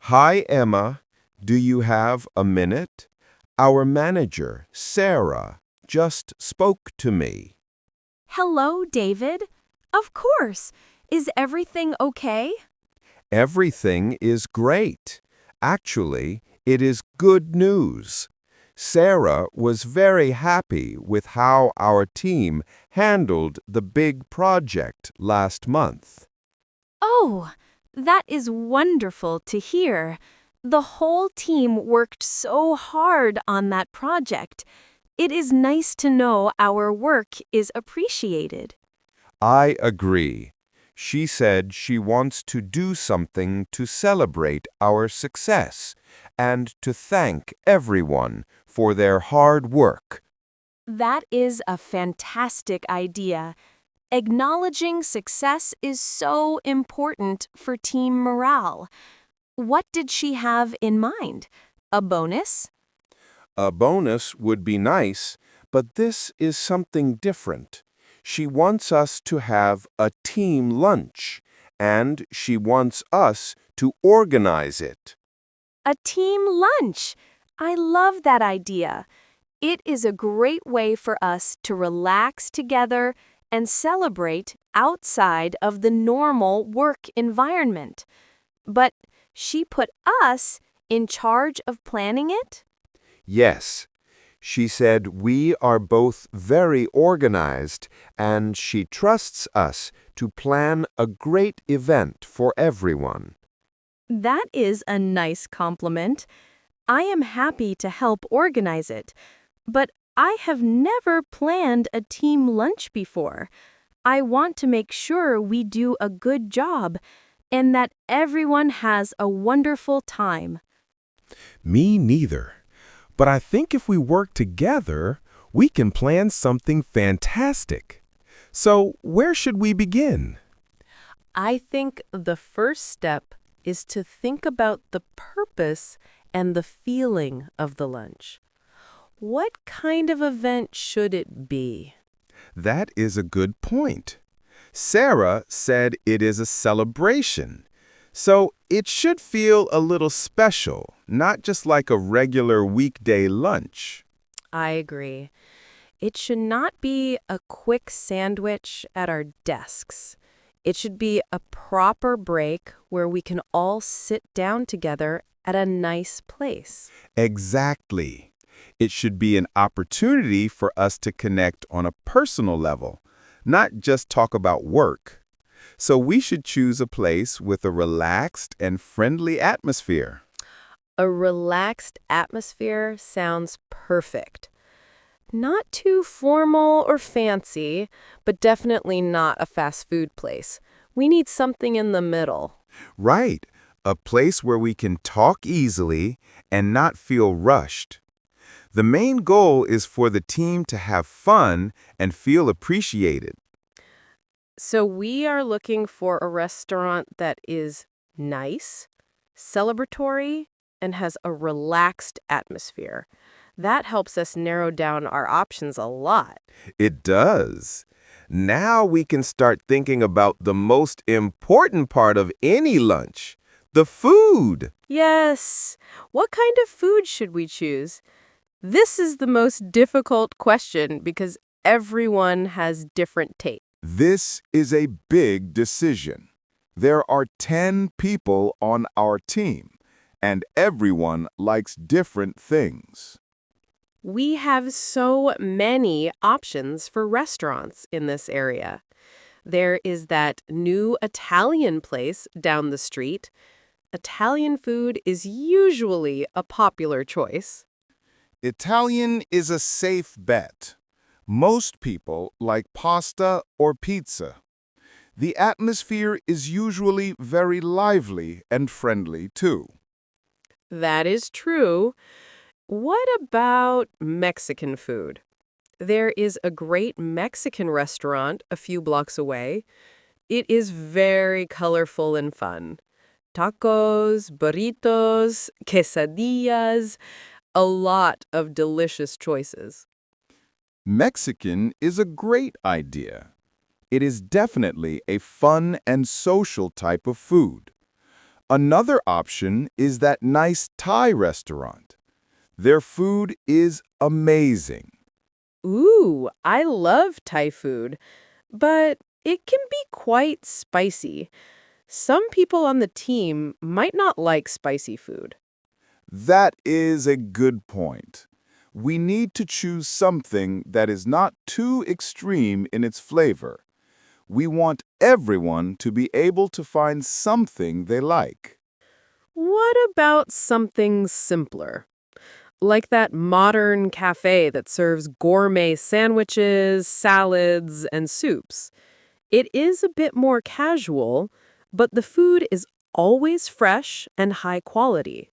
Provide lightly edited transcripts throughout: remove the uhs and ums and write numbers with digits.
Hi, Emma. Do you have a minute? Our manager, Sarah, just spoke to me. Hello, David. Of course. Is everything okay? Everything is great. Actually, it is good news. Sarah was very happy with how our team handled the big project last month. Oh, that is wonderful to hear. The whole team worked so hard on that project. It is nice to know our work is appreciated. I agree. She said she wants to do something to celebrate our success and to thank everyone for their hard work. That is a fantastic idea. Acknowledging success is so important for team morale. What did she have in mind? A bonus? A bonus would be nice, but this is something different. She wants us to have a team lunch, and she wants us to organize it. A team lunch. I love that idea. It is a great way for us to relax together and celebrate outside of the normal work environment. But she put us in charge of planning it? Yes, she said we are both very organized and she trusts us to plan a great event for everyone. That is a nice compliment. I am happy to help organize it, but I have never planned a team lunch before. I want to make sure we do a good job and that everyone has a wonderful time. Me neither. But I think if we work together, we can plan something fantastic. So, where should we begin? I think the first step is to think about the purpose and the feeling of the lunch. What kind of event should it be? That is a good point. Sarah said it is a celebration. So, it should feel a little special, not just like a regular weekday lunch. I agree. It should not be a quick sandwich at our desks. It should be a proper break where we can all sit down together at a nice place. Exactly. It should be an opportunity for us to connect on a personal level, not just talk about work. So we should choose a place with a relaxed and friendly atmosphere. A relaxed atmosphere sounds perfect. Not too formal or fancy, but definitely not a fast food place. We need something in the middle. Right, a place where we can talk easily and not feel rushed. The main goal is for the team to have fun and feel appreciated. So we are looking for a restaurant that is nice, celebratory, and has a relaxed atmosphere. That helps us narrow down our options a lot. It does. Now we can start thinking about the most important part of any lunch, the food. Yes. What kind of food should we choose? This is the most difficult question because everyone has different tastes. This is a big decision. There are 10 people on our team, and everyone likes different things. We have so many options for restaurants in this area. There is that new Italian place down the street. Italian food is usually a popular choice. Italian is a safe bet. Most people like pasta or pizza. The atmosphere is usually very lively and friendly, too. That is true. What about Mexican food? There is a great Mexican restaurant a few blocks away. It is very colorful and fun. Tacos, burritos, quesadillas, a lot of delicious choices. Mexican is a great idea. It is definitely a fun and social type of food. Another option is that nice Thai restaurant. Their food is amazing. Ooh, I love Thai food, but it can be quite spicy. Some people on the team might not like spicy food. That is a good point. We need to choose something that is not too extreme in its flavor. We want everyone to be able to find something they like. What about something simpler? Like that modern cafe that serves gourmet sandwiches, salads, and soups. It is a bit more casual, but the food is always fresh and high quality.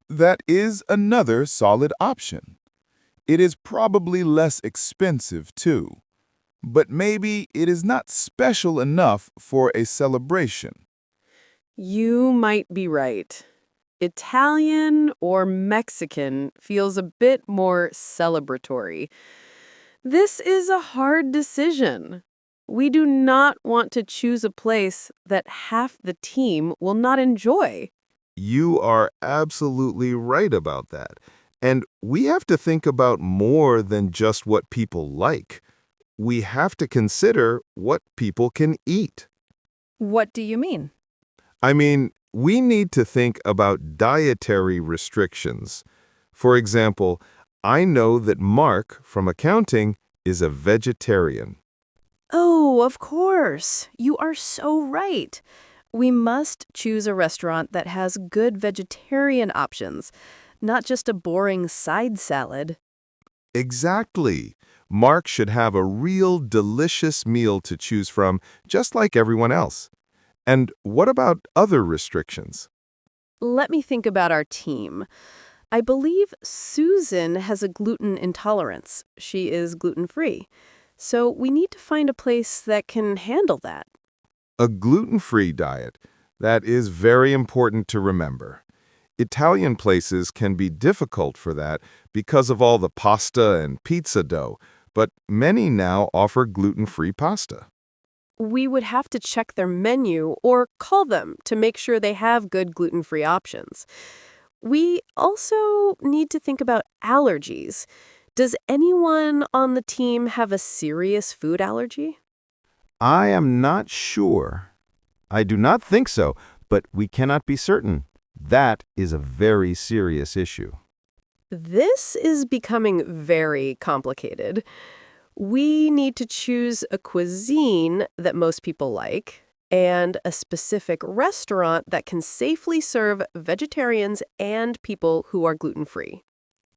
That is another solid option. It is probably less expensive too, but maybe it is not special enough for a celebration. You might be right. Italian or Mexican feels a bit more celebratory. This is a hard decision. We do not want to choose a place that half the team will not enjoy. You are absolutely right about that. And we have to think about more than just what people like. We have to consider what people can eat. What do you mean? I mean, we need to think about dietary restrictions. For example, I know that Mark from accounting is a vegetarian. Oh, of course. You are so right. We must choose a restaurant that has good vegetarian options, not just a boring side salad. Exactly. Mark should have a real delicious meal to choose from, just like everyone else. And what about other restrictions? Let me think about our team. I believe Susan has a gluten intolerance. She is gluten-free. So we need to find a place that can handle that. A gluten-free diet. That is very important to remember. Italian places can be difficult for that because of all the pasta and pizza dough, but many now offer gluten-free pasta. We would have to check their menu or call them to make sure they have good gluten-free options. We also need to think about allergies. Does anyone on the team have a serious food allergy? I am not sure. I do not think so, but we cannot be certain. That is a very serious issue. This is becoming very complicated. We need to choose a cuisine that most people like and a specific restaurant that can safely serve vegetarians and people who are gluten-free.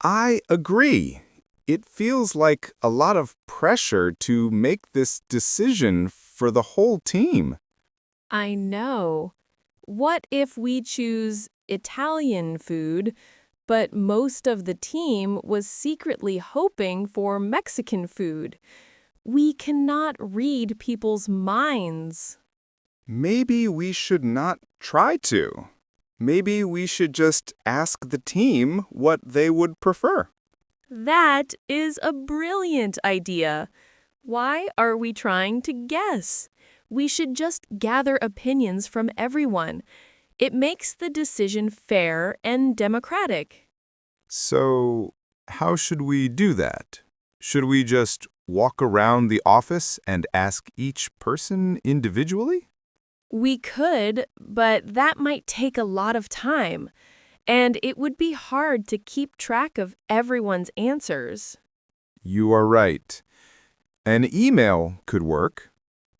I agree. It feels like a lot of pressure to make this decision for the whole team. I know. What if we choose Italian food, but most of the team was secretly hoping for Mexican food? We cannot read people's minds. Maybe we should not try to. Maybe we should just ask the team what they would prefer. That is a brilliant idea. Why are we trying to guess? We should just gather opinions from everyone. It makes the decision fair and democratic. So, how should we do that? Should we just walk around the office and ask each person individually? We could, but that might take a lot of time, and it would be hard to keep track of everyone's answers. You are right. An email could work.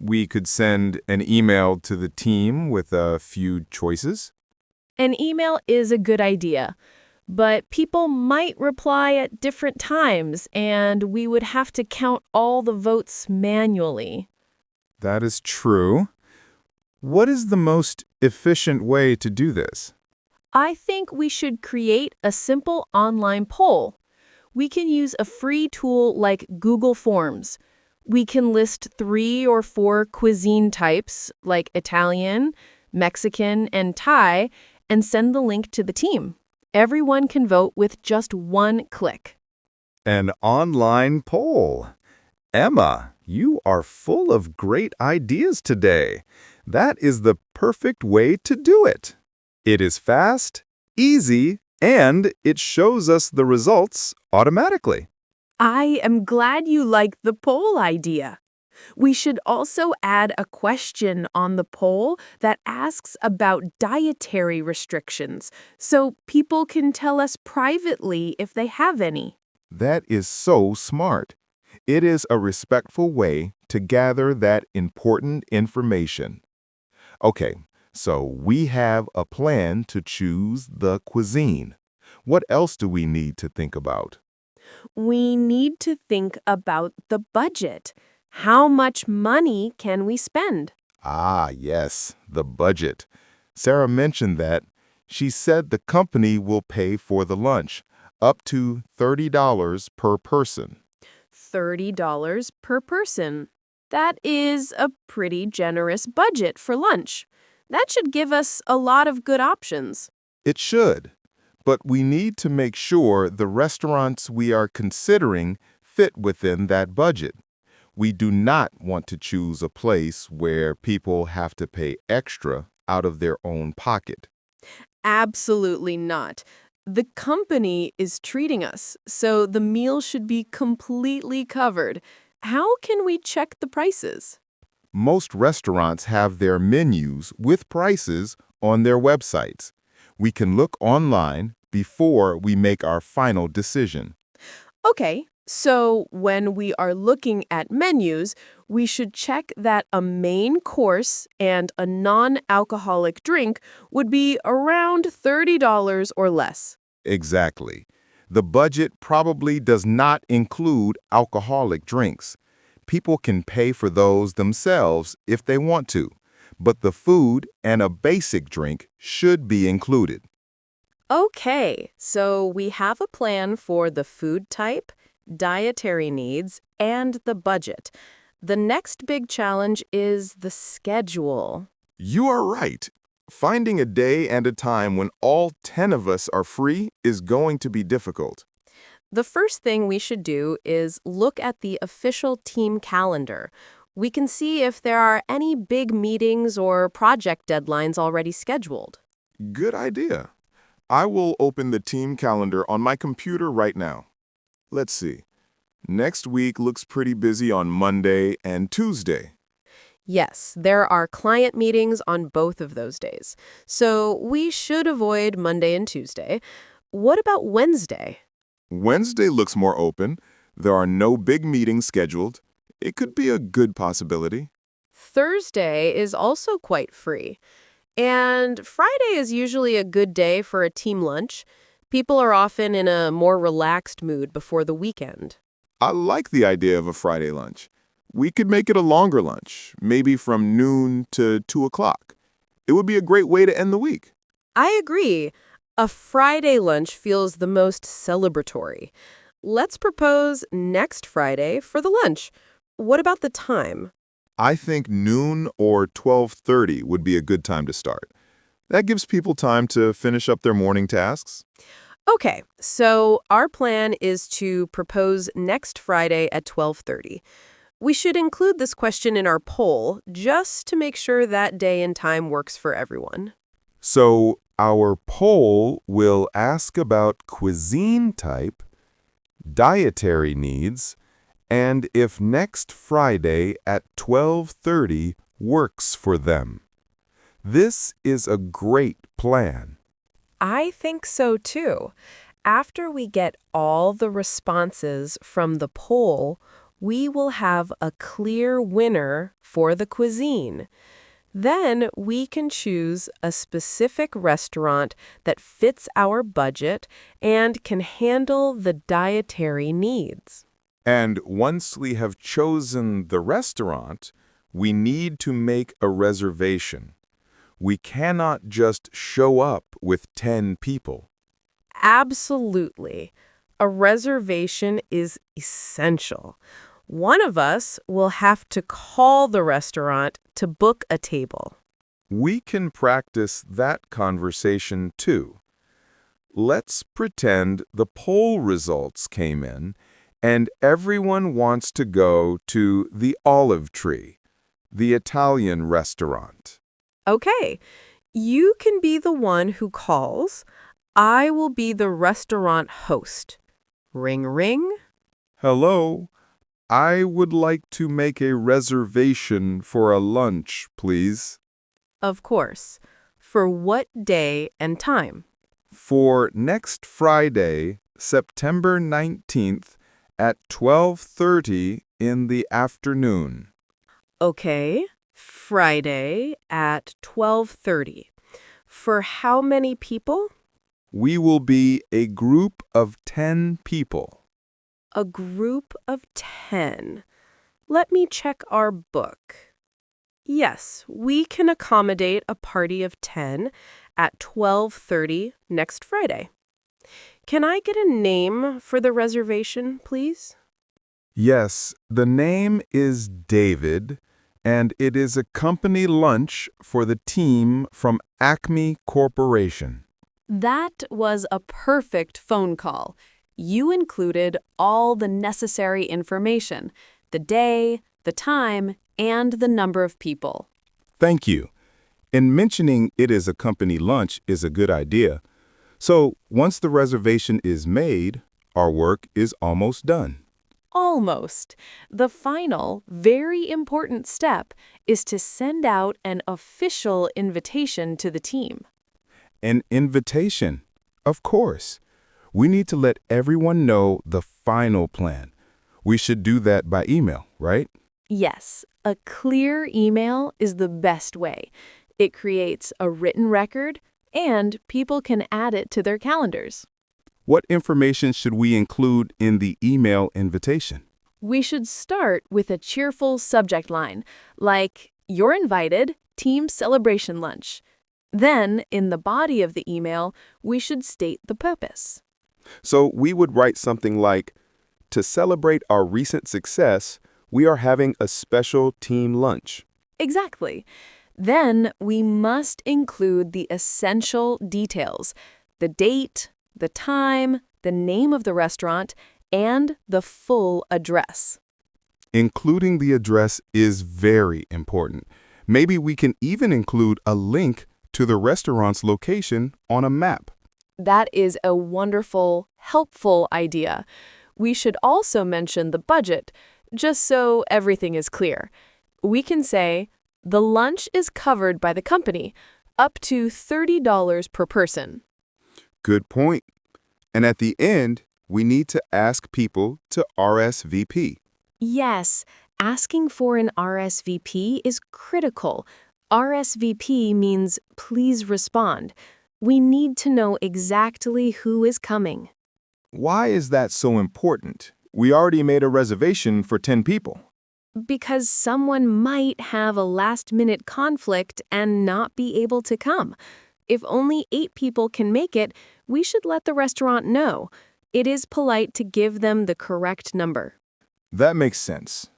We could send an email to the team with a few choices. An email is a good idea, but people might reply at different times, and we would have to count all the votes manually. That is true. What is the most efficient way to do this? I think we should create a simple online poll. We can use a free tool like Google Forms. We can list 3 or 4 cuisine types like Italian, Mexican, and Thai and send the link to the team. Everyone can vote with just one click. An online poll. Emma, you are full of great ideas today. That is the perfect way to do it. It is fast, easy, and it shows us the results automatically. I am glad you like the poll idea. We should also add a question on the poll that asks about dietary restrictions, so people can tell us privately if they have any. That is so smart. It is a respectful way to gather that important information. Okay, so we have a plan to choose the cuisine. What else do we need to think about? We need to think about the budget. How much money can we spend? Ah, yes, the budget. Sarah mentioned that. She said the company will pay for the lunch, up to $30 per person. $30 per person. That is a pretty generous budget for lunch. That should give us a lot of good options. It should, but we need to make sure the restaurants we are considering fit within that budget. We do not want to choose a place where people have to pay extra out of their own pocket. Absolutely not. The company is treating us, so the meal should be completely covered. How can we check the prices? Most restaurants have their menus with prices on their websites. We can look online before we make our final decision. Okay, so when we are looking at menus, we should check that a main course and a non-alcoholic drink would be around $30 or less. Exactly. The budget probably does not include alcoholic drinks. People can pay for those themselves if they want to, but the food and a basic drink should be included. Okay, so we have a plan for the food type, dietary needs, and the budget. The next big challenge is the schedule. You are right. Finding a day and a time when all 10 of us are free is going to be difficult. The first thing we should do is look at the official team calendar. We can see if there are any big meetings or project deadlines already scheduled. Good idea. I will open the team calendar on my computer right now. Let's see. Next week looks pretty busy on Monday and Tuesday. Yes, there are client meetings on both of those days, so we should avoid Monday and Tuesday. What about Wednesday? Wednesday looks more open. There are no big meetings scheduled. It could be a good possibility. Thursday is also quite free. And Friday is usually a good day for a team lunch. People are often in a more relaxed mood before the weekend. I like the idea of a Friday lunch. We could make it a longer lunch, maybe from noon to 2 o'clock. It would be a great way to end the week. I agree. A Friday lunch feels the most celebratory. Let's propose next Friday for the lunch. What about the time? I think noon or 12:30 would be a good time to start. That gives people time to finish up their morning tasks. Okay, so our plan is to propose next Friday at 12:30. We should include this question in our poll just to make sure that day and time works for everyone. So our poll will ask about cuisine type, dietary needs, and if next Friday at 12:30 works for them. This is a great plan. I think so too. After we get all the responses from the poll, we will have a clear winner for the cuisine. Then we can choose a specific restaurant that fits our budget and can handle the dietary needs. And once we have chosen the restaurant, we need to make a reservation. We cannot just show up with 10 people. Absolutely. A reservation is essential. One of us will have to call the restaurant to book a table. We can practice that conversation too. Let's pretend the poll results came in and everyone wants to go to the Olive Tree, the Italian restaurant. Okay, You can be the one who calls. I will be the restaurant host. Ring, ring. Hello, I would like to make a reservation for a lunch, please. Of course. For what day and time? For next Friday, September 19th at 12:30 in the afternoon. Okay. Friday at 12:30. For how many people? We will be a group of 10 people. A group of 10. Let me check our book. Yes, we can accommodate a party of 10 at 12:30 next Friday. Can I get a name for the reservation, please? Yes, the name is David, and it is a company lunch for the team from Acme Corporation. That was a perfect phone call. You included all the necessary information, the day, the time, and the number of people. Thank you. And mentioning it is a company lunch is a good idea. So once the reservation is made, our work is almost done. Almost. The final, very important step is to send out an official invitation to the team. An invitation. Of course. We need to let everyone know the final plan. We should do that by email, right? Yes, a clear email is the best way. It creates a written record, and people can add it to their calendars. What information should we include in the email invitation? We should start with a cheerful subject line, like, "You're invited, team celebration lunch." Then, in the body of the email, we should state the purpose. So we would write something like, to celebrate our recent success, we are having a special team lunch. Exactly. Then, we must include the essential details: the date, the time, the name of the restaurant, and the full address. Including the address is very important. Maybe we can even include a link to the restaurant's location on a map. That is a wonderful, helpful idea. We should also mention the budget, just so everything is clear. We can say, the lunch is covered by the company, up to $30 per person. Good point. And at the end, we need to ask people to RSVP. Yes, asking for an RSVP is critical. RSVP means please respond. We need to know exactly who is coming. Why is that so important? We already made a reservation for 10 people. Because someone might have a last-minute conflict and not be able to come. If only 8 people can make it, we should let the restaurant know. It is polite to give them the correct number. That makes sense.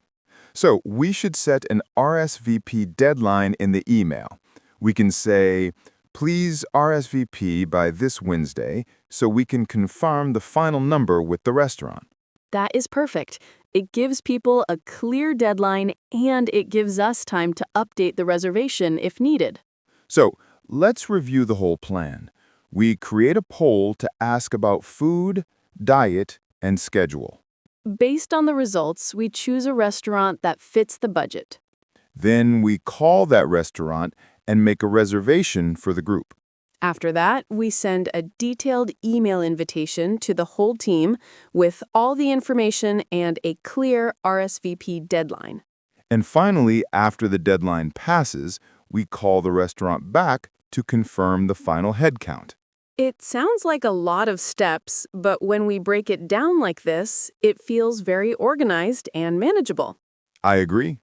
So we should set an RSVP deadline in the email. We can say, please RSVP by this Wednesday so we can confirm the final number with the restaurant. That is perfect. It gives people a clear deadline, and it gives us time to update the reservation if needed. So let's review the whole plan. We create a poll to ask about food, diet, and schedule. Based on the results, we choose a restaurant that fits the budget. Then we call that restaurant and make a reservation for the group. After that, we send a detailed email invitation to the whole team with all the information and a clear RSVP deadline. And finally, after the deadline passes, we call the restaurant back to confirm the final head count. It sounds like a lot of steps, but when we break it down like this, it feels very organized and manageable. I agree.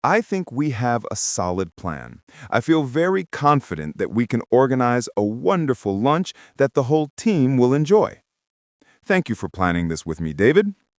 I think we have a solid plan. I feel very confident that we can organize a wonderful lunch that the whole team will enjoy. Thank you for planning this with me, David.